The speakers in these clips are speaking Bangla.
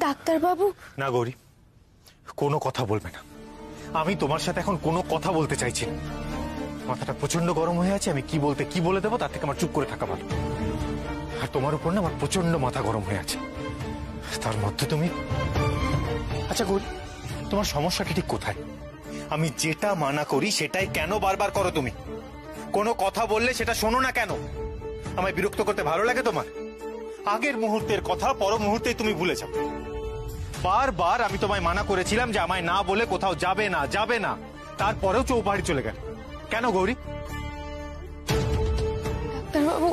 ডাক্তার বাবু। না গৌরী, কোনো কথা বলবে না। আমি তোমার সাথে এখন কোনো কথা বলতে চাইছি না। মাথাটা প্রচন্ড গরম হয়ে আছে, আমি কি বলে দেবো তার থেকে আমার চুপ করে থাকা ভালো। আর তোমার উপর না আমার প্রচন্ড মাথা গরম হয়ে আছে, তার মধ্যে তুমি। আচ্ছা গৌরী, তোমার সমস্যাটা ঠিক কোথায়? আমি যেটা মানা করি সেটাই কেন বারবার করো তুমি? কোনো কথা বললে সেটা শোনো না কেন? আমায় বিরক্ত করতে ভালো লাগে তোমার? আগের মুহূর্তের কথা পর মুহূর্তেই তুমি ভুলে যাও। বারবার আমি তোমায় মানা করেছিলাম যে আমায় না বলে কোথাও যাবে না, তারপরেও চৌপাড়ি চলে গেল কেন গৌরী? ডাক্তার বাবু,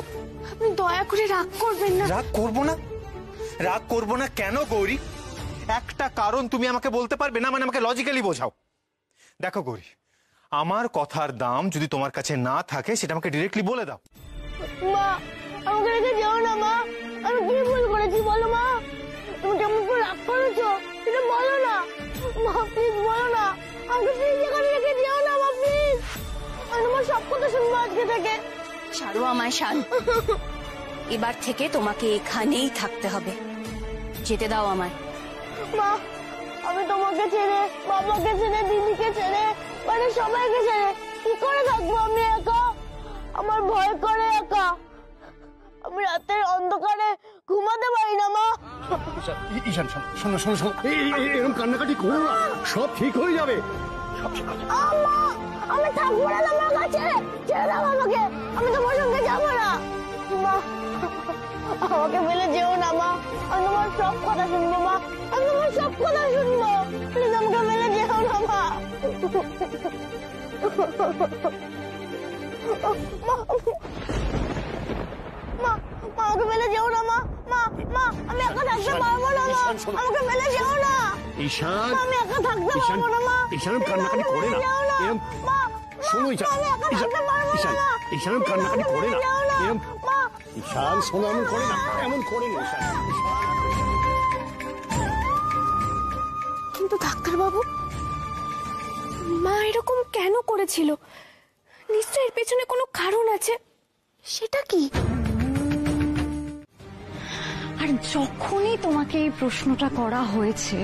আপনি দয়া করে রাগ করবেন না। রাগ করবো না কেন গৌরী? একটা কারণ তুমি আমাকে বলতে পারবে না? মানে আমাকে লজিক্যালি বোঝাও। দেখো গৌরী, আমার কথার দাম যদি তোমার কাছে না থাকে সেটা আমাকে ডিরেক্টলি বলে দাও। মা, আমাকে রেখে যেও না মা। আমি কি ভুল করেছি বলো মা? তুমি কেমন করে রাগ করেছো সেটা বলো না মা, প্লিজ বলো না। আমাকে প্লিজ এখানে রেখে যেও না মা, প্লিজ। আমি তোমার সব কথা শুনবো আজকে থেকে। ছাড়ো আমায় শান, এবার থেকে তোমাকে এখানেই থাকতে হবে। যেতে দাও আমায়। মা, আমি তোমাকে ছেড়ে, বাবাকে ছেড়ে, দিদিকে ছেড়ে, মানে সবাইকে ছেড়ে কি করে থাকবো আমি একা? আমার ভয় করে একা। আমি রাতের অন্ধকারে ঘুমাতে পারি না মা। ঈশান শোনো শোনো শোনো, এরকম কান্নাকাটি করো না, সব ঠিক হয়ে যাবে। আমি থাকবো না তোমার কাছে, ছেড়ে দাও আমাকে। আমি তোমার সঙ্গে যাবো না মা। আমাকে ফেলে যেও না মা। আমি তোমার সব কথা শুনবো মা, আমি তোমার সব কথা শুনবো। প্লিজ আমাকে ফেলে যেও না মা। আমাকে ফেলে যেও না মা। আমি একা থাকতে পারবো না মা। আমাকে ফেলে যেও না ঈশান। আমি একা থাকতে পারবো না মা। ঈশান কান্নাকাটি করে না, এরকম শোনো ঈশান কান্নাকাটি করে না, এরকম ঈশান শোনো, এমন করে না ঈশান। কিন্তু ডাক্তার বাবু, মা এরকম কেন করেছিল? নিশ্চয়ই এর পেছনে কোনো কারণ আছে। সেটা কি? আর যখনই তোমাকে এই প্রশ্নটা করা হয়েছে,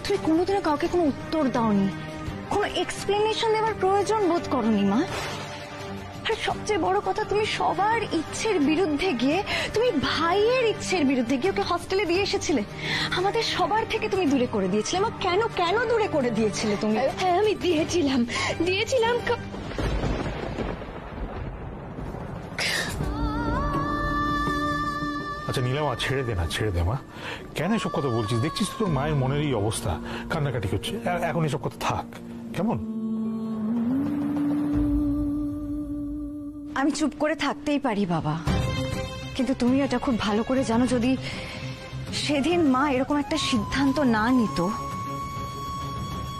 তুমি কোনোদিনও কাউকে কোনো উত্তর দাওনি, কোনো এক্সপ্লেনেশন দেওয়ার প্রয়োজন বোধ করনি মা। আর সবচেয়ে বড় কথা, তুমি সবার ইচ্ছের বিরুদ্ধে গিয়ে, তুমি ভাইয়ের ইচ্ছের বিরুদ্ধে গিয়ে ওকে হস্টেলে দিয়ে এসেছিলে। আমাদের সবার থেকে তুমি দূরে করে দিয়েছিলে মা। কেন কেন দূরে করে দিয়েছিলে তুমি? হ্যাঁ, আমি দিয়েছিলাম। আচ্ছা নীলামা, ছেড়ে দে মা। কেন এসব কথা বলছিস? দেখছিস তোর মায়ের মনের এই অবস্থা, কান্নাকাটি করছে। এখন এসব কথা থাক কেমন? আমি চুপ করে থাকতেই পারি বাবা, কিন্তু তুমি এটা খুব ভালো করে জানো, যদি সেদিন মা এরকম একটা সিদ্ধান্ত না নিত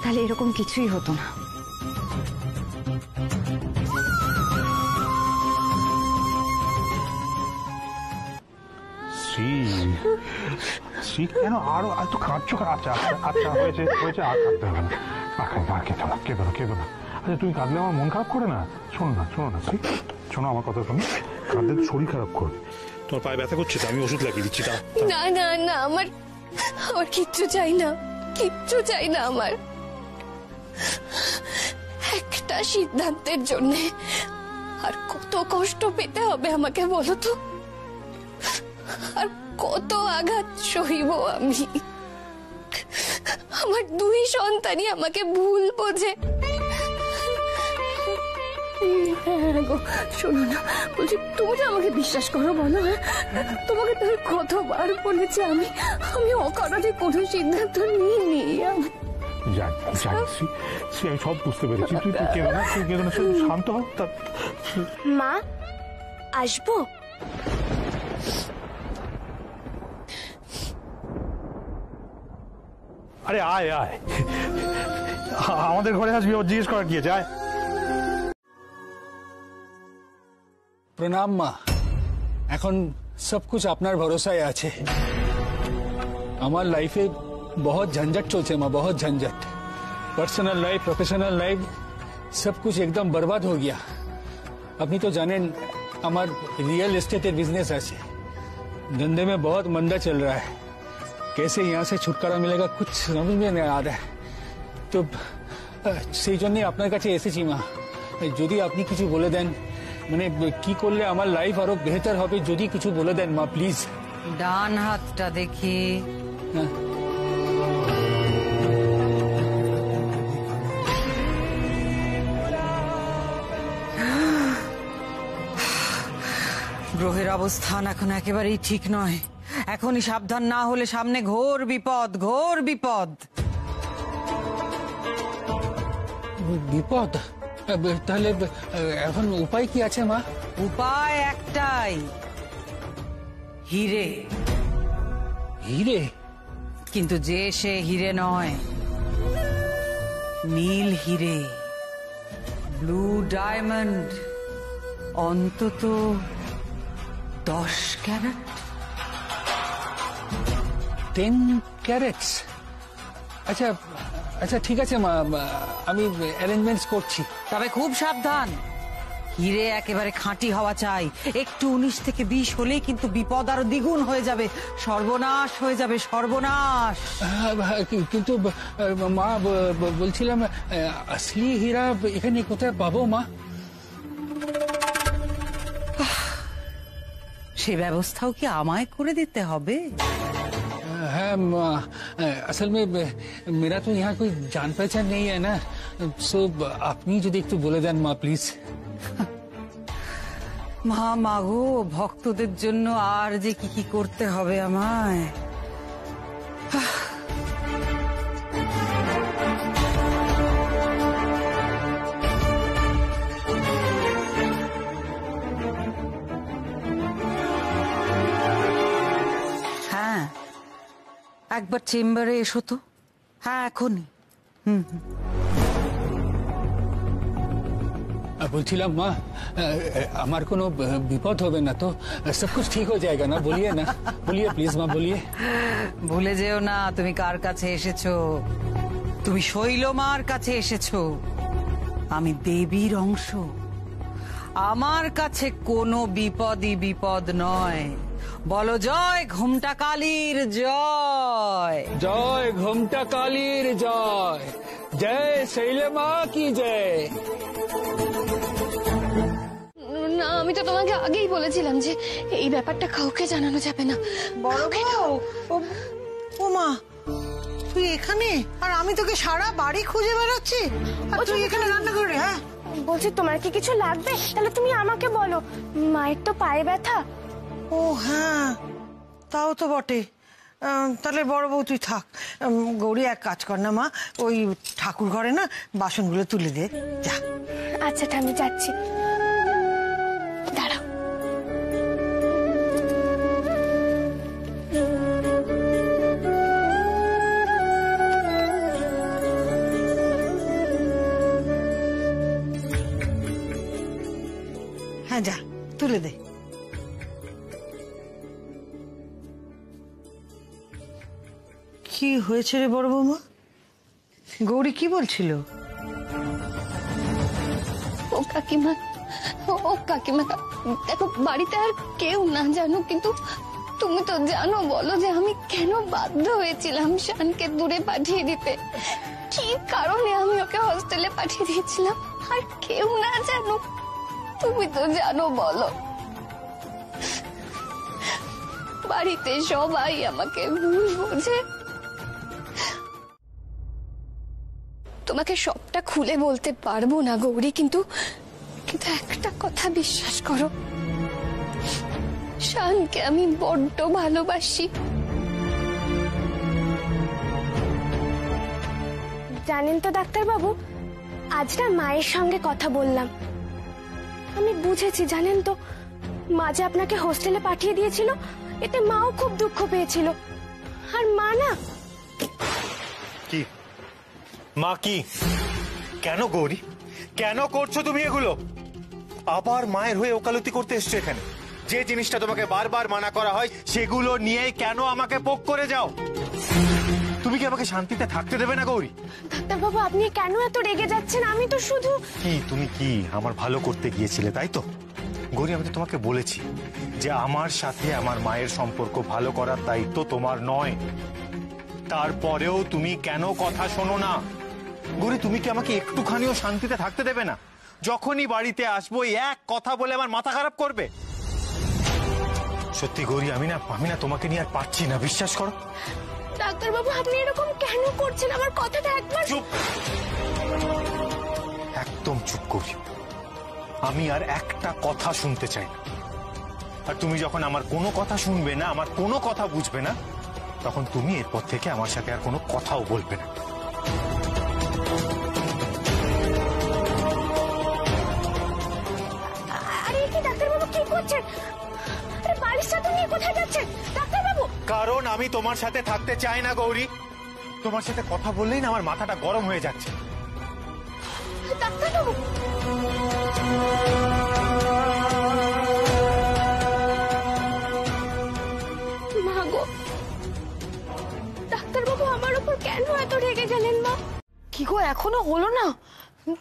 তাহলে এরকম কিছুই হতো না। শ্রী কেন আরো একটু কাঁদছো? আচ্ছা হয়েছে, আর কাঁদতে হবে না। কেঁদো না। আচ্ছা তুমি কাঁদলে আমার মন খারাপ করে না? শোনো না শ্রী, শোনো আমার কথা শোনো। কাঁদলে শরীর খারাপ করবে। তোমার পায়ে ব্যথা করছে তো, আমি ওষুধ লাগিয়ে দিচ্ছি। না, আমার কিচ্ছু চাই না। আমার একটা সিদ্ধান্তের জন্য আর কত কষ্ট পেতে হবে আমাকে বলো তো? আর কত আঘাত সহিব আমি? আমার দুই সন্তানই আমাকে ভুল বোঝে। শোনো না, বলছি তুমি তো আমাকে বিশ্বাস করো বলো? তোমাকে তো কতবার বলেছি আমি অকারণে কোনো সিদ্ধান্ত নিইনি। আমি সব বুঝতে পেরেছি। তুই কেঁদো না, শান্ত হও। মা, আসবো? আরে আয় আমাদের ঘরে আসবি, ও জিজ্ঞেস করার কি আছে? আয়। প্রণাম মা। এখন সবকিছু আপনার ভরসায় আছে। আমার লাইফে बहुत झंझट चलते माँ, बहुत झंझट। पर्सनल लाइफ, प्रोफेशनल लाइफ सब कुछ एकदम बर्बाद हो गया। अपनी तो जाने हमार रियल एस्टेट बिजनेस है, धंधे में बहुत मंदा चल रहा है। कैसे यहाँ से छुटकारा मिलेगा कुछ समझ में नहीं आ रहा है। তো সেই জন্যই আপনার কাছে এসেছি মা। যদি আপনি কিছু বলে দেন, মানে কি করলে আমার লাইফ আরো বেহতর হবে, যদি কিছু বলে দেন মা প্লিজ। ডান হাতটা দেখি। হ্যাঁ। গ্রহের অবস্থান এখন একেবারেই ঠিক নয়। এখনই সাবধান না হলে সামনে ঘোর বিপদ, ঘোর বিপদ। বিপদ? তাহলে এখন উপায় কি আছে মা? উপায় একটাই, হিরে। হিরে? কিন্তু যে সে হিরে নয়, নীল হিরে, ব্লু ডায়মন্ড, অন্তত 10 ক্যারেট। 10 ক্যারেটস? আচ্ছা আচ্ছা ঠিক আছে মা, আমি অ্যারেঞ্জমেন্টস করছি। তবে খুব সাবধান, হিরে একেবারে খাঁটি হওয়া চাই। একটু 19 থেকে 20 হলেই কিন্তু বিপদ আরো দ্বিগুণ হয়ে যাবে, সর্বনাশ হয়ে যাবে, সর্বনাশ। কিন্তু মা বলছিলাম আসলি হীরা এখানে কোথায় পাবো মা? সে ব্যবস্থাও কি আমায় করে দিতে হবে? है असल में मेरा तो यहाँ कोई जान पहचान नहीं है ना, सो আপনি যদি একটু বলে দেন মা প্লিজ। মা মাগো, ভক্তদের জন্য আর যে কি কি করতে হবে আমায়। হ্যাঁ, একবার চেম্বারে এসো তো। হ্যাঁ, এখনই। বলছিলাম মা, আমার কোনো বিপদ হবে না তো? সব कुछ ঠিক हो जाएगा ना? बोलिए ना, बोलिए प्लीज মা, बोलिए। ভুলে যেও না তুমি কার কাছে এসেছো। তুমি শৈলমার কাছে এসেছো। আমি দেবীর অংশ। আমার কাছে কোনো বিপদই বিপদ নয়। বলো জয় ঘুমটা কালীর জয়। জয় ঘুমটা কালীর জয়। জয় শৈলমা কি জয়। না, আমি তো তোমাকে আগেই বলেছিলাম যে এই ব্যাপারটা কাউকে জানানো যাবে না। বড় বউ, ও মা, তুই এখানে? আর আমি তোকে সারা বাড়ি খুঁজে বেড়াচ্ছি, আর তুই এখানে রান্না করে? হ্যাঁ বলছি তোমার কি কিছু লাগবে? তাহলে তুমি আমাকে বলো, মায়ের তো পায়ে ব্যথা। ও হ্যাঁ, তাও তো বটে। তাহলে বড় বউ তুই থাক। গৌরী এক কাজ কর না মা, ওই ঠাকুর ঘরে না বাসনগুলো তুলে দে যা। আচ্ছা আমি যাচ্ছি, দাঁড়াও। হ্যাঁ যা, তুলে দে। কি হয়েছে রে বড় বৌমা? গৌরী কি বলছিল? ও কাকিমা, দেখো বাড়িতে আর কেউ না জানো, কিন্তু তুমি তো জানো। বলো যে আমি কেন বাধ্য হয়েছিলাম শানকে দূরে পাঠিয়ে দিতে, কি কারণে আমি ওকে হস্টেলে পাঠিয়ে দিয়েছিলাম, আর কেউ না জানো। তুমি তো জানো। বলো, বাড়িতে সবাই আমাকে ভুল বোঝে। তোমাকে সবটা খুলে বলতে পারবো না গৌরী, কিন্তু একটা কথা বিশ্বাস করো, শানকে আমি বড্ড ভালোবাসি। জানেন তো ডাক্তারবাবু, আজ না মায়ের সঙ্গে কথা বললাম, আমি বুঝেছি জানেন তো, মা যে আপনাকে হোস্টেলে পাঠিয়ে দিয়েছিল এতে মাও খুব দুঃখ পেয়েছিল। আর মা না, কি মা? কি কেন গৌরী, কেন করছো তুমি এগুলো? আবার মায়ের হয়ে ওকালতি করতে এসছো এখানে? যে জিনিসটা তোমাকে বারবার মানা করা হয় সেগুলো নিয়ে কেন আমাকে পোক করে যাও? তুমি কি আমাকে শান্তিতে থাকতে দেবে না গৌরী? ডাক্তারবাবু আপনি কেন এত রেগে যাচ্ছেন? আমি তো শুধু... কি তুমি কি আমার ভালো করতে গিয়েছিলে তাই তো? গৌরী, আমি তো তোমাকে বলেছি যে আমার সাথে আমার মায়ের সম্পর্ক ভালো করার দায়িত্ব তোমার নয়, তারপরেও তুমি কেন কথা শোনো না? গৌরী, তুমি কি আমাকে একটুখানিও শান্তিতে থাকতে দেবে না? যখনই বাড়িতে আসবো এই এক কথা বলে আমার মাথা খারাপ করবে। সত্যি গৌরী, আমি না তোমাকে নিয়ে আর পারছি না, বিশ্বাস করো। ডাক্তারবাবু, আপনি এরকম কেন করছেন? আমার কথাটা একবার চুপ, একদম চুপ গৌরী। আমি আর একটা কথা শুনতে চাই না। আর তুমি যখন আমার কোনো কথা শুনবে না, আমার কোনো কথা বুঝবে না, তখন তুমি এরপর থেকে আমার সাথে আর কোনো কথাও বলবে না। আরে কি ডাক্তারবাবু, কি করছেন? আরে বালিশটা তো নিয়ে কোথায় যাচ্ছেন ডাক্তারবাবু? কারণ আমি তোমার সাথে থাকতে চাই না গৌরী। তোমার সাথে কথা বললেই না আমার মাথাটা গরম হয়ে যাচ্ছে। ডাক্তারবাবু, মা গো, ডাক্তারবাবু আমার উপর কেন এত রেগে গেলেন মা? কি গো, এখনো হলো না?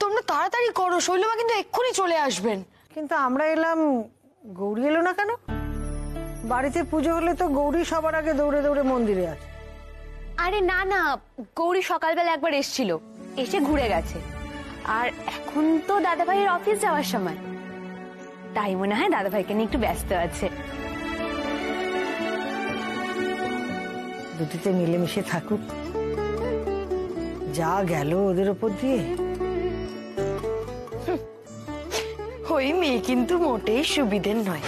তোমরা তাড়াতাড়ি করো, শৈলমা কিন্তু এক্ষুনি চলে আসবেন। কিন্তু আমরা এলাম, গৌরী এলো না কেন? বাড়িতে পুজো হলে তো গৌরী সবার আগে দৌড়ে দৌড়ে মন্দিরে আছে। আরে না না, গৌরী সকালবেলা একবার এসেছিল, এসে ঘুরে গেছে। আর এখন তো দাদাভাইয়ের অফিস যাওয়ার সময়, তাই মনে হয় দাদাভাইকে নিয়ে একটু ব্যস্ত আছে। দুটিতে মিলেমিশে থাকুক, যা গেল ওদের ওপর দিয়ে। ওই মেয়ে কিন্তু মোটেই সুবিধের নয়,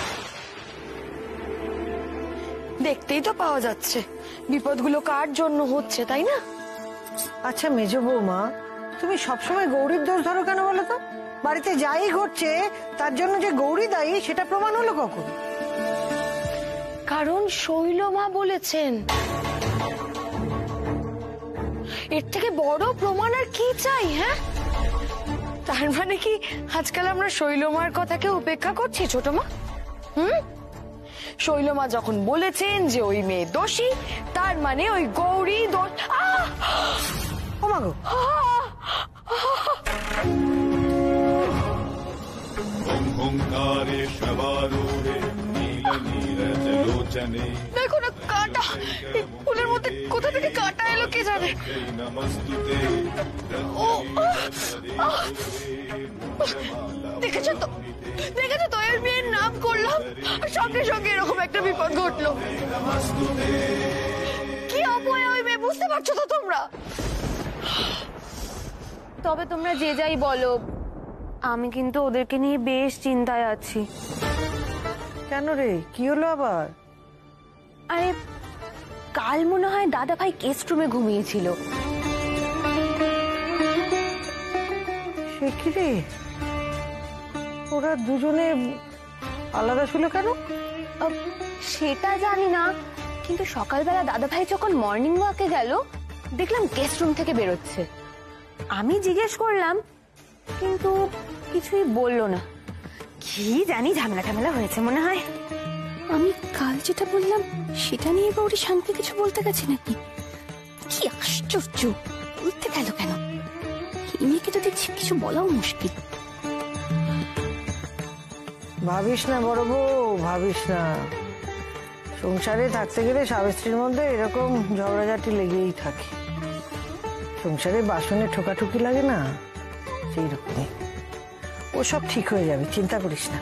দেখতেই তো পাওয়া যাচ্ছে বিপদগুলো কার জন্য হচ্ছে, তাই না? আচ্ছা মেজ বৌমা, তুমি সবসময় গৌরীর দোষ ধরো কেন বলো তো? বাড়িতে যাই ঘটছে তার জন্য যে গৌরী দায়ী সেটা প্রমাণ হলো কখন? কারণ শৈলমা বলেছেন। এর থেকে বড় প্রমাণ আর কি চাই? হ্যাঁ, তার মানে কি আজকাল আমরা শৈলমার কথাকে উপেক্ষা করছি ছোট মা? শৈলমা যখন বলেছেন যে ওই মেয়ে দোষী, তার মানে ওই গৌরী দোষ। ও মা গো, দেখো না কাঁটা, ফুলের মধ্যে কোথা থেকে কাঁটা এলো কে জানে। দেখেছো তো, দেখেছো তো, এর মেয়ের নাম করলাম আর সঙ্গে সঙ্গে এরকম একটা বিপদ ঘটলো। কি অপয়া ওই মেয়ে, বুঝতে পারছো তো তোমরা? তবে তোমরা যে যাই বলো, আমি কিন্তু ওদেরকে নিয়ে বেশ চিন্তায় আছি। কেন রে, কি হলো আবার? আরে কাল মনে হয় দাদাভাই গেস্ট রুমে ঘুমিয়েছিল। সে কি রে, ওরা দুজনে আলাদা ছিল কেন? সেটা জানি না, কিন্তু সকালবেলা দাদাভাই যখন মর্নিং ওয়াকে গেল, দেখলাম গেস্ট রুম থেকে বেরোচ্ছে। আমি জিজ্ঞেস করলাম, কিন্তু কিছুই বললো না। কি জানি, ঝামেলা ঝামেলা হয়েছে মনে হয়। আমি কাল যেটা বললাম সেটা নিয়ে গৌরী শান্তি কিছু বলতে গেছে নাকি? কি আশ্চর্য, বলতে গেল কেন? এই মেয়েকে তো দেখছি কিছু বলাও মুশকিল। ভাবিস না বড় বউ, ভাবিস না। সংসারে থাকতে গেলে স্বামী স্ত্রীর মধ্যে এরকম ঝগড়াঝাটি লেগেই থাকে। সংসারে বাসনে ঠোকাঠুকি লাগে না, সেই রকমই। ও সব ঠিক হয়ে যাবে, চিন্তা করিস না।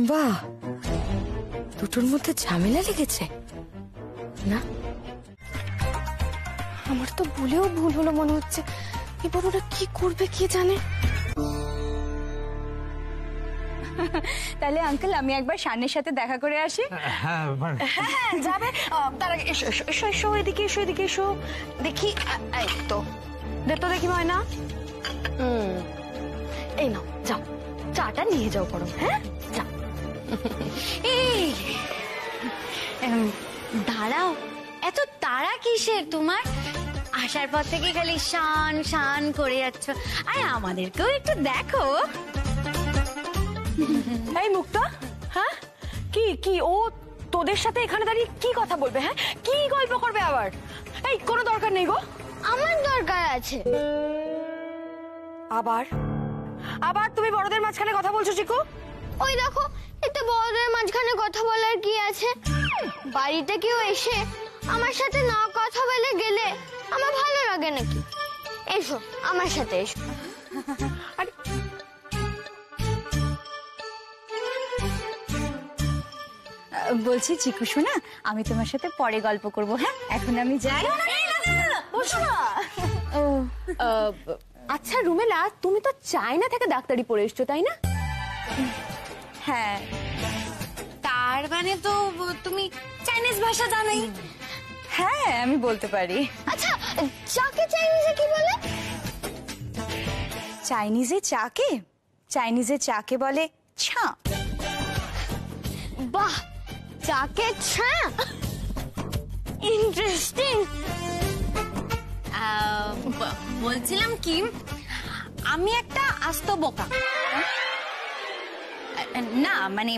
বাহ, দুটোর মধ্যে ঝামেলা লেগেছে না? আমার তো বলেও ভুল হলো মনে হচ্ছে। এবার ওরা কি করবে কে জানে। তাহলে আঙ্কেল, আমি একবার শানের সাথে দেখা করে আসি। হ্যাঁ হ্যাঁ যাবে, তার আগে এসো এসো এসো এসো, এদিকে এসো এদিকে এসো। দেখি, এই তো দে তো দেখি ময়না। এই নাও, যাও চাটা নিয়ে যাও বরং। হ্যাঁ যাও। এই দাঁড়াও, এত তাড়া কিসের তোমার? আসার পর থেকে খালি শান শান করে যাচ্ছ। আরে আমাদেরকেও একটু দেখো। এই মুক্তা, হ্যাঁ কি কি ও তোদের সাথে এখানে দাঁড়িয়ে কি কথা বলবে? হ্যাঁ, কি গল্প করবে আবার? এই কোনো দরকার নেই গো। আমার দরকার আছে। আবার আবার তুমি বড়দের মাঝখানে কথা বলছো চিকু? ওই দেখো, এতে বড়দের মাঝখানে কথা বলার কি আছে? বাড়িতে কেউ এসে আমার সাথে না কথা বলে গেলে আমার ভালো লাগে নাকি? এসো আমার সাথে এসো। বলছি চিকু শোনা, আমি তোমার সাথে পরে গল্প করব। হ্যাঁ, এখন আমি যাই। বসো না। আচ্ছা রুমেলা, তুমি তো চায়না থেকে ডাক্তারি পড়ে এসছো তাই না? হ্যাঁ, তার মানে তো তুমি চাইনিজ ভাষা জানোই। হ্যাঁ আমি বলতে পারি। আচ্ছা, চাকে চাইনিজে কি বলে? চাইনিজে চাকে বলে ছা। বাহ, চাকে ছা, ইন্টারেস্টিং। বলছিলাম কি, আমি একটা আস্ত বোকা। না মানে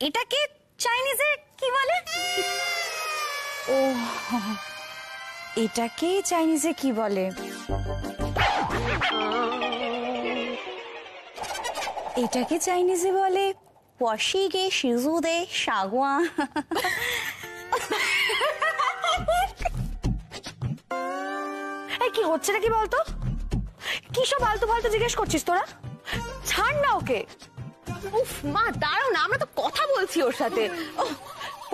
এটাকে চাইনিজে কি বলে? ও, এটাকে চাইনিজে কি বলে? এটাকে চাইনিজে বলে পশিগে শিজুদে শাগুয়া। কি হচ্ছে নাকি বলতো? কি সব আলতু ফালতু জিজ্ঞেস করছিস তোরা? ছাড় না ওকে। উফ মা, দাঁড়াও না, আমরা তো কথা বলছি ওর সাথে।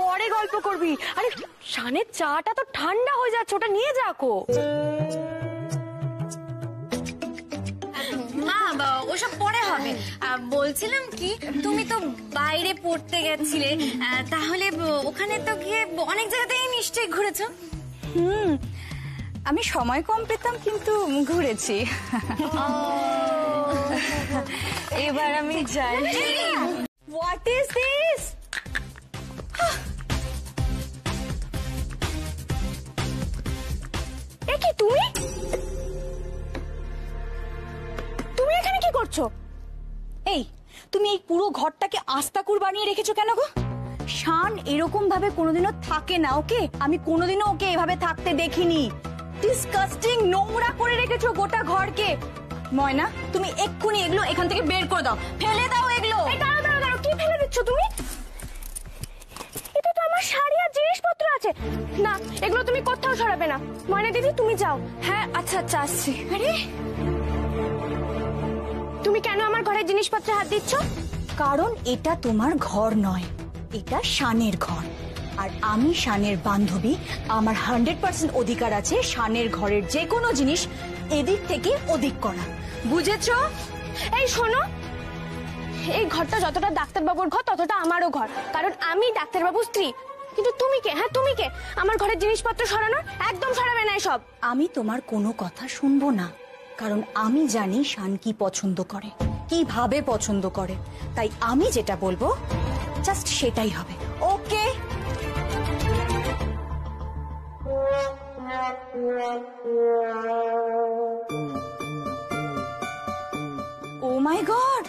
পরে গল্প করবি। আরে শানের চাটা তো ঠান্ডা হয়ে যাচ্ছে, ওটা নিয়ে যাকো। মা, ওসব পরে হবে। বলছিলাম কি, তুমি তো বাইরে পড়তে গেছিলে, তাহলে ওখানে তো গিয়ে অনেক জায়গাতেই নিশ্চয়ই ঘুরেছো। আমি সময় কম পেতাম কিন্তু ঘুরেছি। এবার আমি যাই। What is this? এ কি তুমি? তুমি এখানে কি করছো? এই, তুমি এই পুরো ঘরটাকে আস্তাকুর বানিয়ে রেখেছো কেন গো? শান এরকম ভাবে কোনোদিনও থাকে না, ওকে? আমি কোনোদিনও ওকে এভাবে থাকতে দেখিনি। ডিসকাস্টিং, নোংরা করে রেখেছো গোটা ঘরকে। ময়না, তুমি এক্ষুনি এগুলো এখান থেকে বের করে দাও, ফেলে দাও এগুলো। দাঁড়াও দাঁড়াও দাঁড়াও, কি ফেলে দিচ্ছ তুমি? এটা তো আমার শাড়ি আর জিনিসপত্র আছে। না, এগুলো তুমি কোথাও সরাবে না। ময়না দিদি তুমি যাও। হ্যাঁ আচ্ছা আচ্ছা, আসছি। আরে তুমি কেন আমার ঘরের জিনিসপত্রে হাত দিচ্ছ? কারণ এটা তোমার ঘর নয়, এটা শানের ঘর। আর আমি শানের বান্ধবী, আমার 100% অধিকার আছে শানের ঘরের যে কোনো জিনিস এদিক থেকে ওদিক করা, বুঝেছো? এই শোনো, এই ঘরটা যতটা ডাক্তারবাবুর ঘর ততটা আমারও ঘর, কারণ আমি ডাক্তারবাবুর স্ত্রী। কিন্তু তুমি কে? হ্যাঁ তুমি কে আমার ঘরের জিনিসপত্র সরানোর? একদম সরাবে না এসব। আমি তোমার কোনো কথা শুনবো না, কারণ আমি জানি শান কি পছন্দ করে, কিভাবে পছন্দ করে। তাই আমি যেটা বলবো জাস্ট সেটাই হবে, ওকে? ও মাই গড,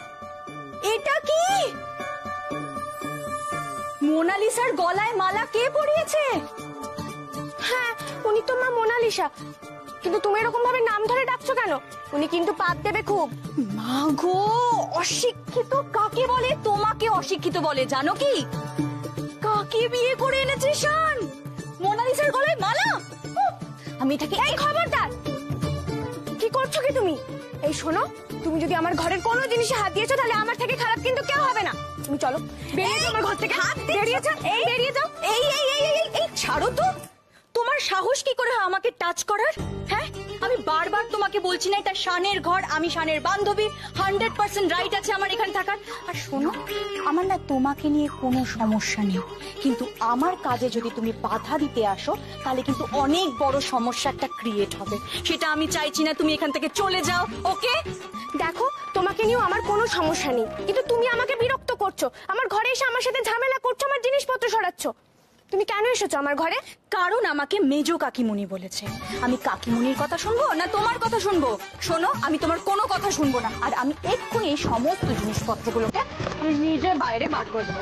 এটা কি? মোনালিসার গলায় মালা কে পরিয়েছে? হ্যাঁ, উনি তো মা মোনালিসা। কিন্তু তুমি এরকম ভাবে নাম ধরে ডাকছো কেন? উনি কিন্তু পাপ দেবে খুব। মা গো, অশিক্ষিত কাকে বলে? তোমাকে অশিক্ষিত বলে, জানো কি? কাকে বিয়ে করে এনেছে শান? মোনালিসার গলায় মালা? আমি এটাকে... এই খবরদার, কি করছো কি তুমি? এই শোনো, তুমি যদি আমার ঘরের কোনো জিনিসে হাত দিয়েছো তাহলে আমার থেকে খারাপ কিন্তু কেউ হবে না। তুমি চলো, বেরিয়ে যাও আমার ঘর থেকে। হাত বেরিয়ে যাও, এই বেরিয়ে যাও। এই এই এই এই এই ছাড়ো তো। তোমার সাহস কি করে হয় আমাকে টাচ করার? হ্যাঁ, আমি বারবার তোমাকে বলছি না এটা শানের ঘর, আমি শানের বান্ধবী, 100% রাইট আছে আমার এখানে থাকার। আর শোনো, আমার না তোমাকে নিয়ে কোনো সমস্যা নেই, কিন্তু আমার কাজে যদি তুমি বাধা দিতে আসো তাহলে কিন্তু অনেক বড় সমস্যা একটা ক্রিয়েট হবে। সেটা আমি চাইছি না, তুমি এখান থেকে চলে যাও, ওকে? দেখো, তোমাকে নিয়েও আমার কোনো সমস্যা নেই, কিন্তু তুমি আমাকে বিরক্ত করছো। আমার ঘরে এসে আমার সাথে ঝামেলা করছো, আমার জিনিসপত্র সরাচ্ছো। তুমি কেন এসেছো আমার ঘরে? কারণ আমাকে মেজো কাকিমুনি বলেছে। আমি কাকিমুনির কথা শুনবো না তোমার কথা শুনবো? শোনো, আমি তোমার কোনো কথা শুনবো না, আর আমি এক্ষুনি এই সমস্ত জিনিসপত্রগুলোকে আমি নিজে বাইরে বার করে দেবো।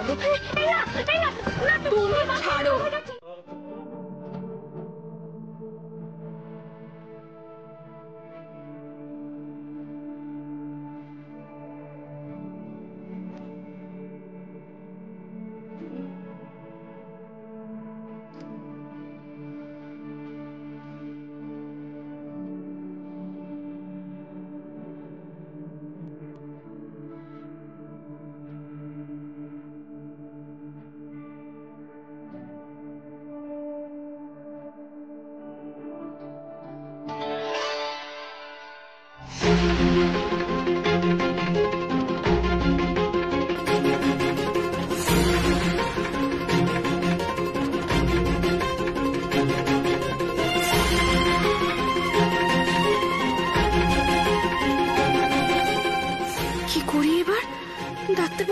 তুমি ছাড়ো।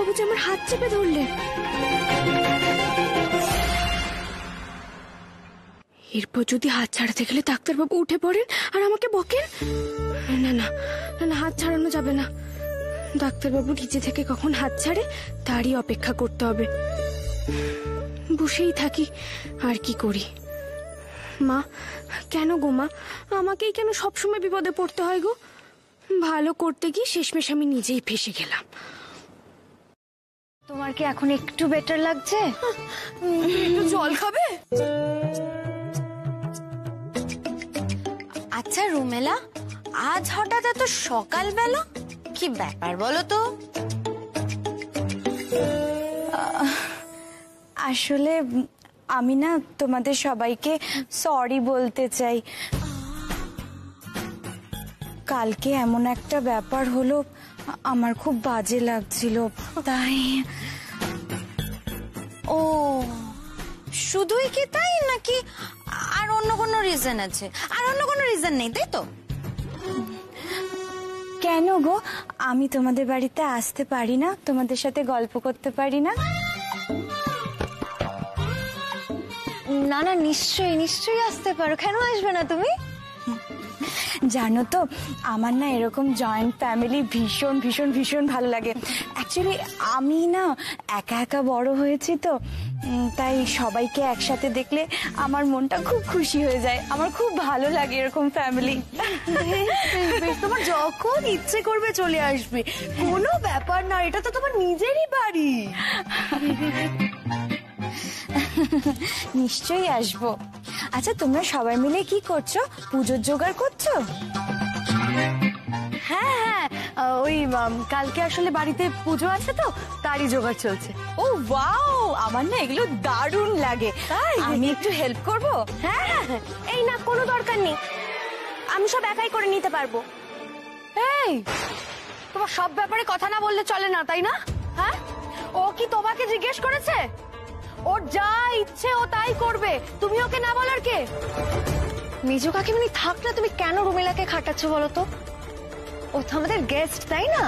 ডাক্তারবাবু যে আমার হাত চেপে ধরলেন। এরপর যদি হাত ছাড়াতে গেলে ডাক্তারবাবু উঠে পড়েন আর আমাকে বকেন। না না না, হাত ছাড়ানো যাবে না। ডাক্তারবাবু নিচে থেকে কখন হাত ছাড়ে তারই অপেক্ষা করতে হবে। বসেই থাকি, আর কি করি। মা, কেন গো মা, আমাকেই কেন সবসময় বিপদে পড়তে হয় গো? ভালো করতে গিয়ে শেষমেশ আমি নিজেই ফেসে গেলাম। তোমার কি এখন একটু বেটার লাগছে? একটু জল খাবে? আচ্ছা রুমেলা, আজ হঠাৎ এত সকালবেলা কি ব্যাপার বলো তো? আসলে আমি না তোমাদের সবাইকে সরি বলতে চাই। কালকে এমন একটা ব্যাপার হলো, আমার খুব বাজে লাগছিল, তাই। ও শুধুই কি তাই, নাকি আর অন্য কোনো রিজন আছে? আর অন্য কোনো রিজন নেই তাই তো? কেন গো, আমি তোমাদের বাড়িতে আসতে পারি না? তোমাদের সাথে গল্প করতে পারি না? না না, নিশ্চয়ই নিশ্চয়ই আসতে পারো, কেন আসবে না তুমি? জানো তো, আমার না এরকম জয়েন্ট ফ্যামিলি ভীষণ ভীষণ ভীষণ ভালো লাগে। অ্যাকচুয়ালি আমি না একা একা বড় হয়েছি তো, তাই সবাইকে একসাথে দেখলে আমার মনটা খুব খুশি হয়ে যায়। আমার খুব ভালো লাগে এরকম ফ্যামিলি। তোমার যখন ইচ্ছে করবে চলে আসবে, কোনো ব্যাপার না, এটা তো তোমার নিজেরই বাড়ি। নিশ্চয়ই আসবো। আচ্ছা, তোমরা সবাই মিলে কি করছো? পুজোর জোগাড় করছো? হ্যাঁ হ্যাঁ, ওই কালকে আসলে বাড়িতে পুজো আছে তো, তারই জোগাড় চলছে। ও ওয়াও, আমার না এগুলো দারুণ লাগে। আমি একটু হেল্প করবো? হ্যাঁ হ্যাঁ, এই না, কোনো দরকার নেই, আমি সব একাই করে নিতে পারবো। এই, তোমার সব ব্যাপারে কথা না বললে চলে না, তাই না? হ্যাঁ, ও কি তোমাকে জিজ্ঞেস করেছে? ওর যা ইচ্ছে ও তাই করবে, তুমি ওকে না বলার কে? মেজো কাকিমণি থাক না, তুমি কেন রুমেলাকে খাটাচ্ছ বলো তো? ও তো আমাদের গেস্ট, তাই না?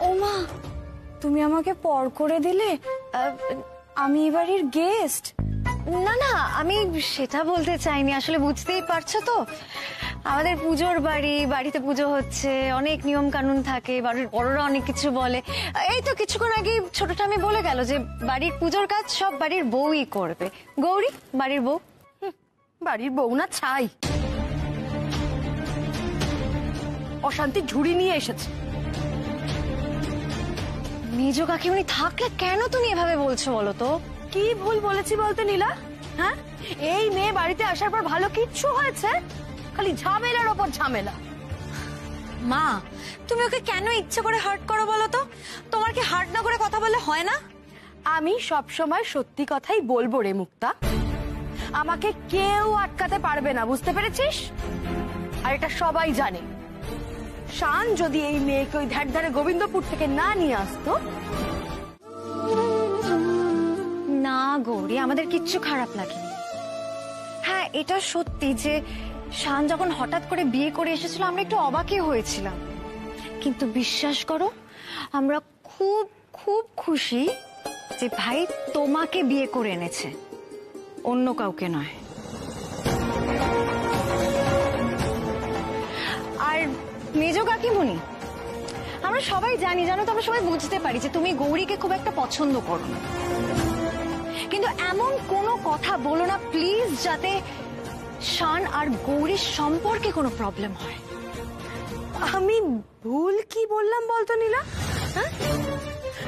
ও মা, তুমি আমাকে পর করে দিলে। আমি এবারের গেস্ট। না না, আমি সেটা বলতে চাইনি, আসলে বুঝতেই পারছো তো, আমাদের পুজোর বাড়ি, বাড়িতে পুজো হচ্ছে, অনেক নিয়ম কানুন থাকে, বাড়ির বড়রা অনেক কিছু বলে। এই তো কিছুক্ষণ আগে ছোটটা আমি বলে গেল যে বাড়ির পুজোর কাজ সব বাড়ির বউই করবে। গৌরী বাড়ির বউ। বাড়ির বউ না ছাই, অশান্তি ঝুড়ি নিয়ে এসেছে। মেজো কাকিমণি থাকলে কেন তুমি এভাবে বলছো বলো তো? কি ভুল বলেছি বলতে নীলা? হ্যাঁ, এই মেয়ে বাড়িতে আসার পর ভালো কিচ্ছু হয়েছে? খালি ঝামেলার ওপর ঝামেলা। মা, তুমি ওকে কেন ইচ্ছে করে হার্ট করো বলো তো? তোমার কি হার্ট না করে কথা বলে হয় না? আমি সব সময় সত্যি কথাই বলবো রে মুক্তা, আমাকে কেউ আটকাতে পারবে না, বুঝতে পেরেছিস? আর এটা সবাই জানে। শান যদি এই মেয়েকে ওই ধার ধারে গোবিন্দপুর থেকে না নিয়ে আসতো। না গৌরী, আমাদের কিচ্ছু খারাপ লাগেনি। হ্যাঁ, এটা সত্যি যে শান যখন হঠাৎ করে বিয়ে করে এসেছিল আমরা একটু অবাকই হয়েছিলাম, কিন্তু বিশ্বাস করো আমরা খুব খুব খুশি যে ভাই তোমাকে বিয়ে করে এনেছে, অন্য কাউকে নয়। আর মেজো কাকিমণি, আমরা সবাই জানি, জানো তো, আমরা সবাই বুঝতে পারি যে তুমি গৌরীকে খুব একটা পছন্দ করো না, কিন্তু এমন কোনো কথা বলো না প্লিজ যাতে শান আর গৌরীর সম্পর্কে কোনো প্রবলেম হয়। আমি ভুল কি বললাম বলতো নীলা? হ্যাঁ,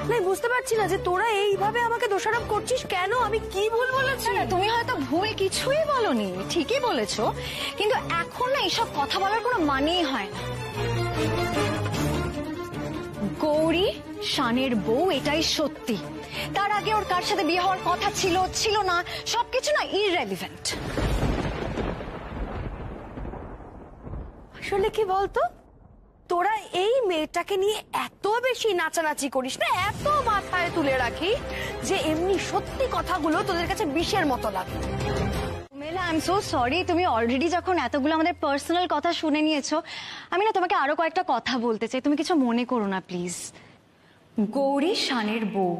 না বুঝতে পারছি না যে তোরা এইভাবে আমাকে দোষারোপ করছিস কেন? আমি কি ভুল বলেছি? তুমি হয়তো ভুল কিছুই বলনি, ঠিকই বলেছো, কিন্তু এখন না এইসব কথা বলার কোনো মানেই হয় না। গৌরী শানের বউ, এটাই সত্যি। তার আগে ওর কার সাথে বিয়ে হওয়ার কথা ছিল ছিল না সবকিছু না ইররেলিভেন্ট। আসলে কি বলতো, তোরা এই মেয়েটাকে নিয়ে এত বেশি নাচানাচি করিস না, এত মাথায় তুলে রাখি যে এমনি সত্যি কথাগুলো তোদের কাছে বিষের মতো লাগে। মেলা, আই এম সো সরি, তুমি অলরেডি যখন এতগুলো আমাদের পার্সোনাল কথা শুনে নিয়েছো, আমি না তোমাকে আরো কয়েকটা কথা বলতে চাই, তুমি কিছু মনে করো না প্লিজ। গৌরী শানের বউ,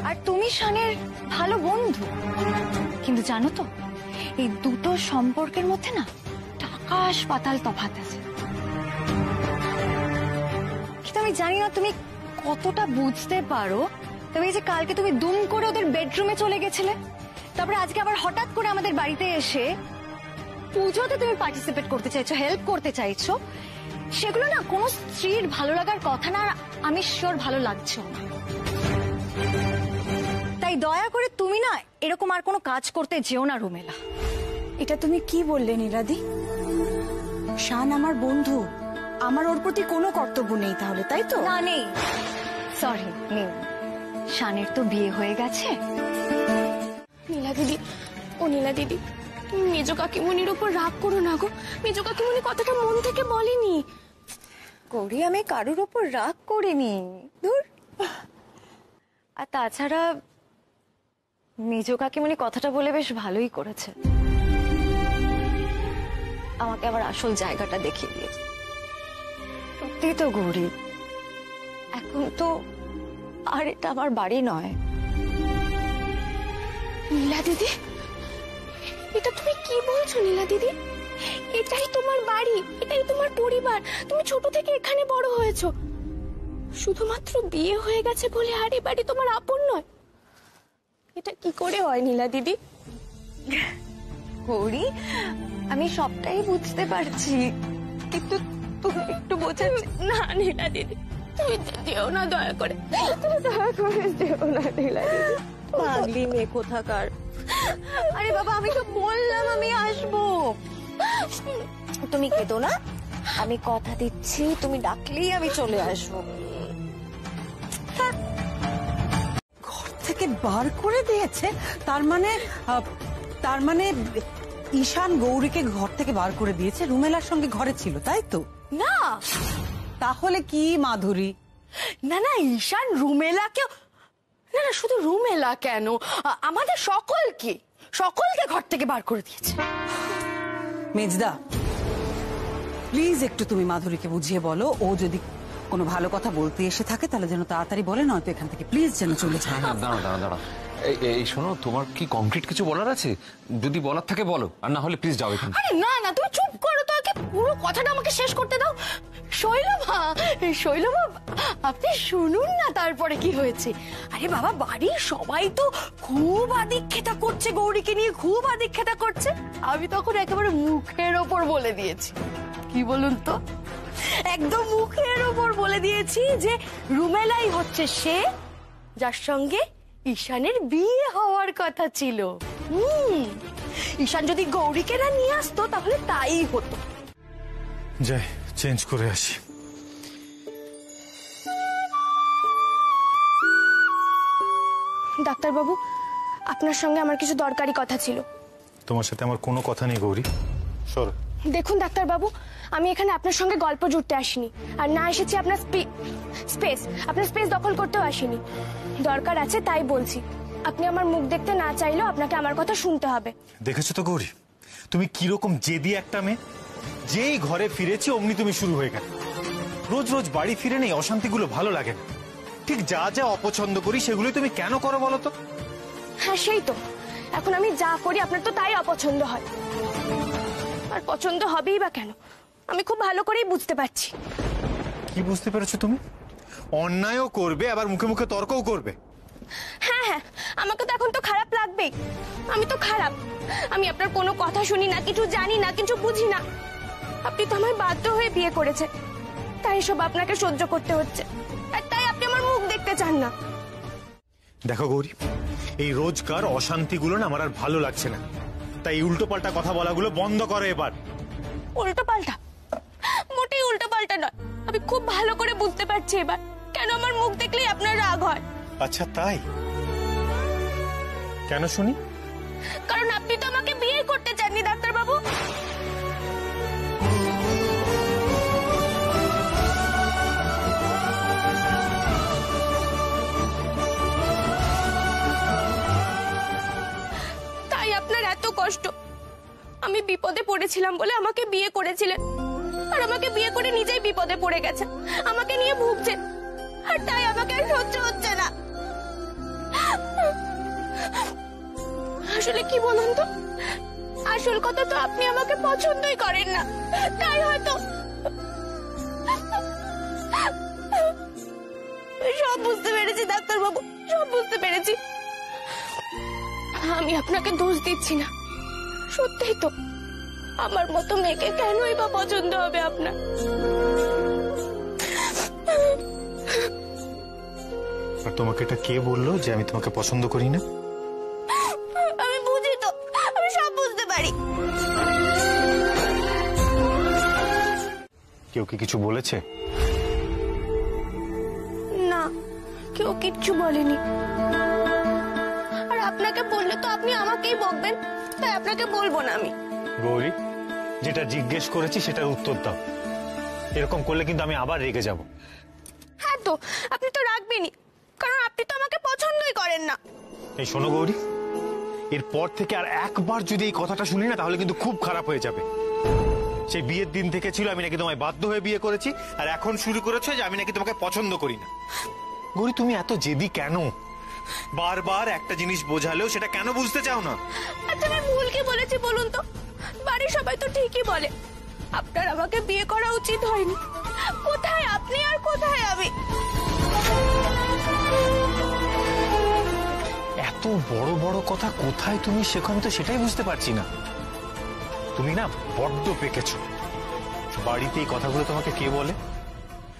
আর তুমি শানের ভালো বন্ধু। কিন্তু জানো তো, এই দুটো সম্পর্কের মধ্যে না আকাশ পাতাল তফাৎ আছে। কিন্তু আমি জানি না তুমি কতটা বুঝতে পারো। তবে এই যে কালকে তুমি দুম করে ওদের বেডরুমে চলে গেছিলে, তারপরে আজকে আবার হঠাৎ করে আমাদের বাড়িতে এসে পুজোতে তুমি পার্টিসিপেট করতে চাইছো, হেল্প করতে চাইছো, সেগুলো না কোনো স্ত্রীর ভালো লাগার কথা না। আর আমি শিওর ভালো লাগছে না। তাই দয়া করে তুমি না এরকম আর কোনো কাজ করতে যেও না রুমেলা। এটা তুমি কি বললে নীলাদি? শান আমার বন্ধু, আমার ওর প্রতি কোনো কর্তব্য নেই তাহলে, তাই তো? না নেই, সরি নেই। শানের তো বিয়ে হয়ে গেছে। নীলা দিদি, ও নীলা দিদি, তুমি মেজ কাকিমণির উপর রাগ করো না গো। মেজ কাকিমণি কথাটা মন থেকে বলেনি। গৌরী, আমি কারুর ওপর রাগ করিনি, ধুর। আর তাছাড়া মেজ কাকিমণি কথাটা বলে বেশ ভালোই করেছে, আমাকে আবার আসল জায়গাটা দেখিয়ে দিয়েছে। সত্যি তো গৌরী, এখন তো আর এটা আমার বাড়ি নয়। নীলা দিদি, এটা তুমি কি বলছো নীলা দিদি? এটাই তোমার বাড়ি, এটাই তোমার পরিবার। তুমি ছোট থেকে এখানে বড় হয়েছো। শুধুমাত্র বিয়ে হয়ে গেছে বলে আর এ বাড়ি তোমার আপন নয়? এটা কি করে হয় নীলা দিদি? গৌরী, আমি সবটাই বুঝতে পারছি, কিন্তু তুমি একটু বোঝার। না নীলা দিদি, তুমি যেও না, দয়া করে। তুমি দয়া করে যেও না নীলা দিদি। পাগলি মেয়ে কোথাকার। আরে বাবা, আমি তো বললাম আমি আসবো। তুমি কেঁদো না, আমি কথা দিচ্ছি, তুমি ডাকলেই আমি চলে আসবো। ঘর থেকে বার করে দিয়েছে? তার মানে ঈশান গৌরীকে ঘর থেকে বার করে দিয়েছে? রুমেলার সঙ্গে ঘরে ছিল, তাই তো? না তাহলে কি মাধুরী? না না, ঈশান রুমেলাকে, না না, শুধু রুমেলা কেন, আমাদের সকলকে ঘর থেকে বার করে দিয়েছে। মেজদা, প্লিজ একটু তুমি মাধুরীকে বুঝিয়ে বলো, ও যদি কোনো ভালো কথা বলতে এসে থাকে তাহলে যেন তাড়াতাড়ি বলে, নয়তো এখান থেকে প্লিজ যেন চলে যায়। দাঁড়া, এই শোনো, তোমার কি কংক্রিট কিছু বলার আছে? যদি বলার থাকে বলো, আর না হলে প্লিজ যাও এখান থেকে। আরে না না, তুমি চুপ করো তো, আগে পুরো কথাটা আমাকে শেষ করতে দাও। শৈলমা, আপনি শুনুন না তারপরে কি হয়েছে। আরে বাবা, বাড়ির সবাই তো খুব আদিক্ষেতা করছে, গৌরীকে নিয়ে খুব আদিক্ষেতা করছে। আমি তখন একেবারে মুখের ওপর বলে দিয়েছি, কি বলুন তো, একদম মুখের ওপর বলে দিয়েছি যে রুমেলাই হচ্ছে সে যার সঙ্গে ঈশানের বিয়ে হওয়ার কথা ছিল। ঈশান যদি গৌরীকে না নিয়ে আসতো তাহলে তাই হতো। যাই, চেঞ্জ করে আসি। ডাক্তারবাবু, আপনার সঙ্গে আমার কিছু দরকারি কথা ছিল। তোমার সাথে আমার কোনো কথা নেই গৌরী, সর। দেখুন ডাক্তারবাবু, আমি এখানে আপনার সঙ্গে গল্প জুড়তে আসিনি, আর না এসেছি আপনার স্পেস দখল করতেও আসিনি। দরকার আছে তাই বলছি। আপনি আমার মুখ দেখতে না চাইলেও আপনাকে আমার কথা শুনতে হবে। দেখেছো তো গৌরী, তুমি কিরকম জেদি একটা মেয়ে। যেই ঘরে ফিরেছি অমনি তুমি শুরু হয়ে গেল। রোজ রোজ বাড়ি ফিরে নেই, অশান্তিগুলো ভালো লাগে না। ঠিক যা যা অপছন্দ করি সেগুলোই তুমি কেন করো বলো তো? হ্যাঁ সেই তো, এখন আমি যা করি আপনার তো তাই অপছন্দ হয়। আর পছন্দ হবেই বা কেন, আমি খুব ভালো করেই বুঝতে পারছি। কি বুঝতে পেরেছো তুমি? অন্যায়ও করবে, আবার মুখে মুখে তর্কও করবে। হ্যাঁ, আমাকে তো এখন তো খারাপ লাগবেই। আমি তো খারাপ, আমি আপনার কোনো কথা শুনি না, কিছু জানি না, কিছু বুঝি না। আপনি তো আমায় বাধ্য হয়ে বিয়ে করেছে, তাই সব আপনাকে সহ্য করতে হচ্ছে, আর তাই আপনি আমার মুখ দেখতে চান না। দেখো গৌরী, এই রোজকার অশান্তিগুলো না আমার আর ভালো লাগছে না, তাই উল্টো পাল্টা কথা বলাগুলো বন্ধ করো এবার। উল্টো পাল্টা? মোটেই উল্টো পাল্টা নয়। আমি খুব ভালো করে বুঝতে পারছি এবার কেন আমার মুখ দেখলেই আপনার রাগ হয়। আচ্ছা তাই? কেন শুনি? কারণ আপনি তো আমাকে বিয়ে করতে চাননি ডাক্তারবাবু। তাই আপনার এত কষ্ট। আমি বিপদে পড়েছিলাম বলে আমাকে বিয়ে করেছিলেন, আর আমাকে বিয়ে করে নিজেই বিপদে পড়ে গেছে, আমাকে নিয়ে ভুগছে, আর তাই আমাকে আর সহ্য হচ্ছে না। আসলে কি বলুন তো, আসল কথা তো আপনি আমাকে পছন্দই করেন না, তাই হয়তো। সব বুঝতে পেরেছি ডাক্তারবাবু, সব বুঝতে পেরেছি। আমি আপনাকে দোষ দিচ্ছি না, সত্যিই তো আমার মতো মেয়েকে কেনই বা পছন্দ হবে আপনার। আর তোমাকে এটা কে বললো যে আমি তোমাকে পছন্দ করি না? আমি বুঝি তো, আমি সব বুঝতে পারি। কেউ কি কিছু বলেছে? না, কেউ কিচ্ছু বলেনি। আর আপনাকে বললে তো আপনি আমাকেই বকবেন, তাই আপনাকে বলবো না আমি। গৌরী, যেটা জিজ্ঞেস করেছি সেটার উত্তর দাও, এরকম করলে কিন্তু আমি আবার রেগে যাব। হ্যাঁ তো, আপনি তো রাখবেনই, কারণ আপনি তো আমাকে পছন্দই করেন না। এই শোনো গৌরী, এরপর থেকে আর একবার যদি এই কথাটা শুনি না তাহলে কিন্তু খুব খারাপ হয়ে যাবে। সেই বিয়ের দিন থেকে ছিল আমি নাকি তোমায় বাধ্য হয়ে বিয়ে করেছি, আর এখন শুরু করেছো যে আমি নাকি তোমাকে পছন্দ করি না। গৌরী, তুমি এত জেদি কেন? বারবার একটা জিনিস বোঝালেও সেটা কেন বুঝতে চাও না? আচ্ছা, আমি ভুল কি বলেছি বলুন তো? বাড়ির সবাই তো ঠিকই বলে আপনার আমাকে বিয়ে করা উচিত হয়নি। কোথায় আপনি আর কোথায় আমি? এত বড় বড় কথা কোথায় তুমি শেখো আমি তো সেটাই বুঝতে পারছি না। তুমি না বড্ড পেকেছো। বাড়িতে এই কথাগুলো তোমাকে কে বলে?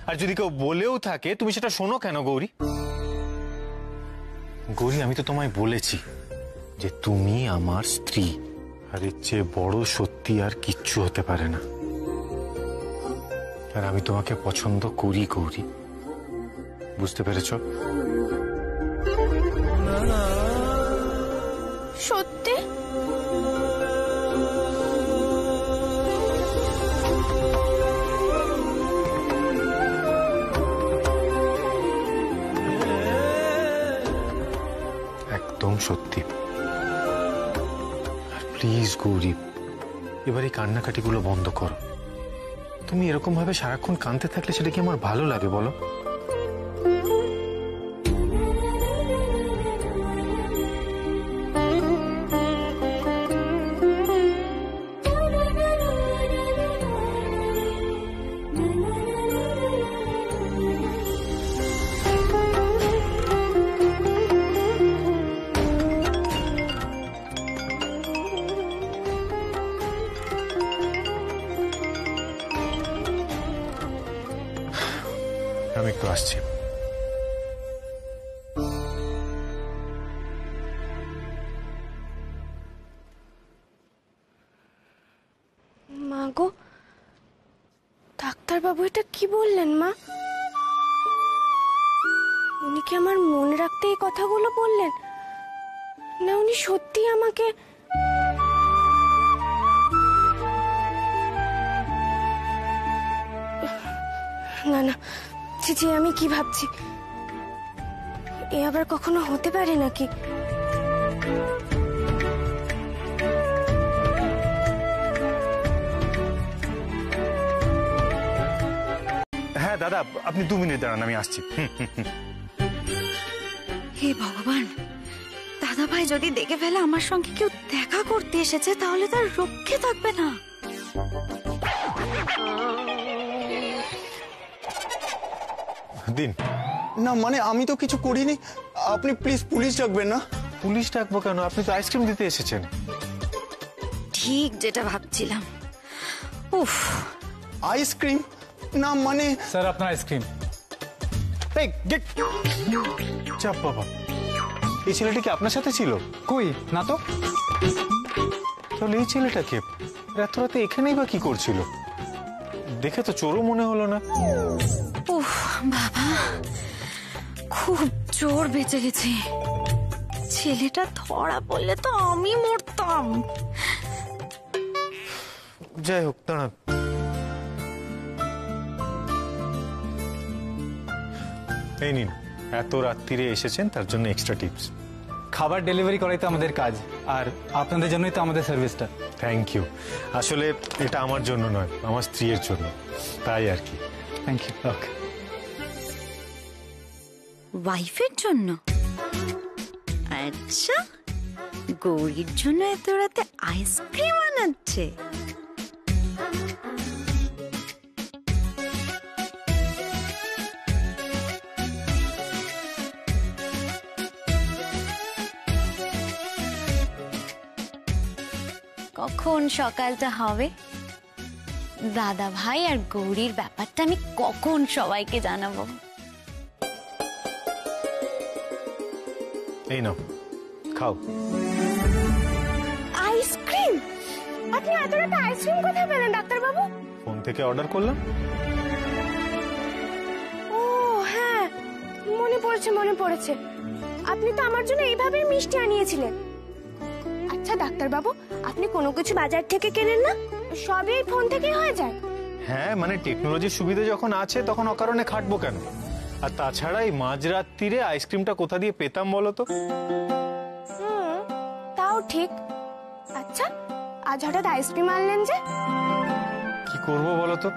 আর যদি কেউ বলেও থাকে তুমি সেটা শোনো কেন গৌরী? গৌরী, আমি তো তোমায় বলেছি যে তুমি আমার স্ত্রী, আর এর চেয়ে বড় সত্যি আর কিচ্ছু হতে পারে না। আর আমি তোমাকে পছন্দ করি গৌরী, বুঝতে পেরেছো? সত্যি? একদম সত্যি। আর প্লিজ গৌরী, এবার এই কান্নাকাটিগুলো বন্ধ করো। তুমি এরকম ভাবে সারাক্ষণ কাঁদতে থাকলে সেটা কি আমার ভালো লাগে বলো? আমি একটু আসছি। মা গো, ডাক্তারবাবু এটা কি বললেন মা? উনি কি আমার মনে রাখতে এই কথাগুলো বললেন, না উনি সত্যি আমাকে? না না, জি আমি কি ভাবছি, এ আবার কখনো হতে পারে নাকি? হ্যাঁ দাদা, আপনি 2 মিনিট দাঁড়ান, আমি আসছি। হে ভগবান, দাদা ভাই যদি দেখে ফেলে আমার সঙ্গে কেউ দেখা করতে এসেছে, তাহলে তার রক্ষে থাকবে না। দিন। না মানে আমি তো কিছু করিনি, আপনি প্লিজ পুলিশ ডাকবেন না। পুলিশ ডাকবো কেন? আপনি তো আইসক্রিম দিতে এসেছেন। ঠিক যেটা ভাবছিলাম। উফ, আইসক্রিম? না মানে স্যার আপনার আইসক্রিম। এই গেট চাপ বাবা, এই ছেলেটা কি আপনার সাথে ছিল? কই না তো। তাহলে এই ছেলেটাকে এত রাতে এখানেই বা কি করছিল? দেখে তো চোরও মনে হলো না। উফ বাবা, খুব জোর বেঁচে গেছি। ছেলেটা ধরা পড়লে তো আমি মরতাম। যাই হোক, দাঁড়ান। এই নিন, এত রাত্রিরে এসেছেন তার জন্য এক্সট্রা টিপস। খাবার ডেলিভারি করাই তো আমাদের কাজ, আর আপনাদের জন্যই তো আমাদের সার্ভিসটা। Thank you. আসলে এটা আমার জন্য নয়, আমার স্ত্রীর জন্য, তাই আর কি। Thank you. ওকে। ওয়াইফের জন্য? আচ্ছা, গৌরীর জন্য এত রাতে আইসক্রিম আনাচ্ছে? কখন সকালটা হবে? দাদা ভাই আর গৌরীর ব্যাপারটা আমি কখন সবাইকে জানাবো? এই নাও, খাও। আইসক্রিম? আপনি এত রাতে আইসক্রিম কোথায় পেলেন ডাক্তারবাবু? ফোন থেকে অর্ডার করলাম। ও হ্যাঁ, মনে পড়েছে। আপনি তো আমার জন্য এইভাবেই মিষ্টি আনিয়েছিলেন। আচ্ছা ডাক্তারবাবু, আপনি কোনো কিছু বাজার থেকে কেনেন না? সবই ফোন থেকেই হয়ে যায়? হ্যাঁ, মানে টেকনোলজির সুবিধা যখন আছে তখন অকারণে খাটবো কেন? আর তাছাড়া এই মাঝরাত্রিরে আইসক্রিমটা কোথা দিয়ে পেতাম বলো তো? তাও ঠিক। আচ্ছা, আজ হঠাৎ আইসক্রিম আনলেন যে? কি করবো বলো তো,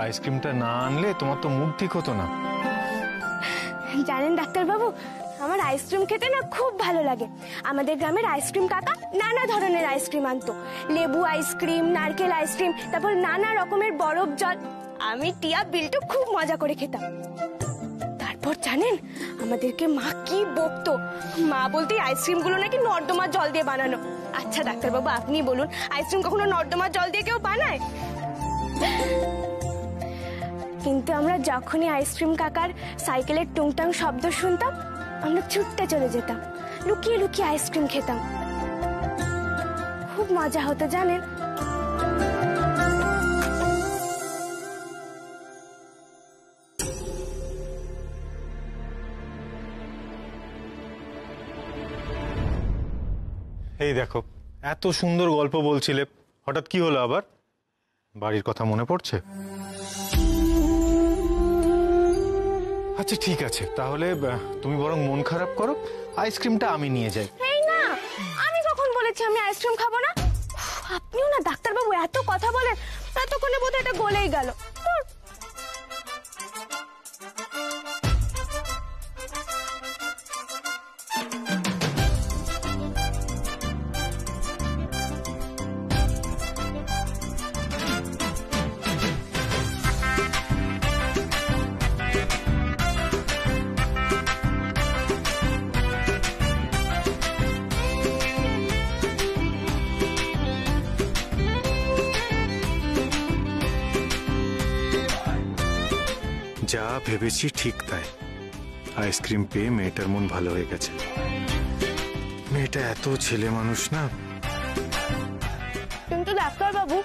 আইসক্রিমটা না আনলে তোমার তো মুড ঠিক হতো না। জানেন ডাক্তারবাবু, আমার আইসক্রিম খেতে না খুব ভালো লাগে। আমাদের গ্রামের আইসক্রিম কাকা নানা ধরনের আইসক্রিম আনতো, লেবু আইসক্রিম, নারকেল আইসক্রিম, তারপর নানা রকমের বরফ জল। আমি টিয়া বিল্টু খুব মজা করে খেতাম। তারপর জানেন আমাদেরকে মা কি বকতো, মা বলতে আইসক্রিম গুলো নাকি নর্দমার জল দিয়ে বানানো। আচ্ছা ডাক্তারবাবু, আপনি বলুন, আইসক্রিম কখনো নর্দমার জল দিয়ে কেউ বানায়? কিন্তু আমরা যখনই আইসক্রিম কাকার সাইকেলের টুংটাং শব্দ শুনতাম, আমরা ছুটতে চলে যেতাম, লুকিয়ে লুকিয়ে আইসক্রিম খেতাম। খুব মজা হতো জানেন। এই দেখো, এত সুন্দর গল্প বলছিলে, হঠাৎ কি হলো আবার? বাড়ির কথা মনে পড়ছে? আচ্ছা ঠিক আছে, তাহলে তুমি বরং মন খারাপ করো, আইসক্রিমটা আমি নিয়ে যাই। এই না, আমি কখন বলেছি আমি আইসক্রিম খাবো না? আপনিও না ডাক্তারবাবু এত কথা বলেন, এতক্ষণে বোধহয় এটা গলেই গেল। যা ভেবেছি ঠিক তাই, আইসক্রিম পেয়ে মেয়েটার মন ভালো হয়ে গেছে। মেয়েটা এত ছেলে মানুষ না। কিন্তু ডাক্তারবাবু,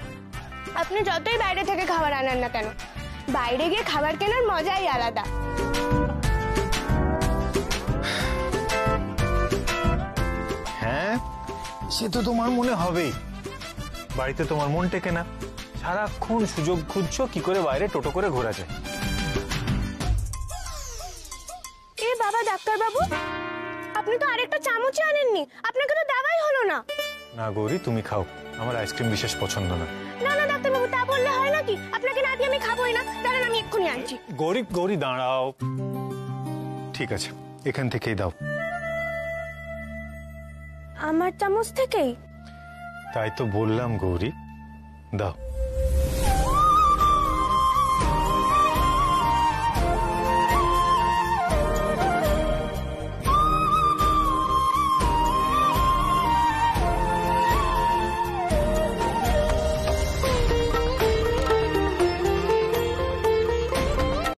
আপনি যতই বাইরে থেকে খাবার আনেন না কেন, বাইরে গিয়ে খাবার কেনার মজাই আলাদা। হ্যাঁ, সে তো তোমার মনে হবেই। বাড়িতে তোমার মন টেকে না, সারাক্ষণ সুযোগ খুঁজছো কি করে বাইরে টোটো করে ঘোরা যায়। এ বাবা ডাক্তারবাবু, আপনি তো আরেকটা চামচই আনেননি, আপনাকে তো দেওয়াই হলো না। না গৌরী, তুমি খাও, আমার আইসক্রিম বিশেষ পছন্দ না। না না ডাক্তারবাবু, তা বললে হয় নাকি? আপনাকে না দিয়ে আমি খাবোই না। দাঁড়ান, আমি এক্ষুনি আনছি। গৌরী গৌরী দাঁড়াও। ঠিক আছে, এখান থেকেই দাও। আমার চামচ থেকেই? তাই তো বললাম গৌরী, দাও।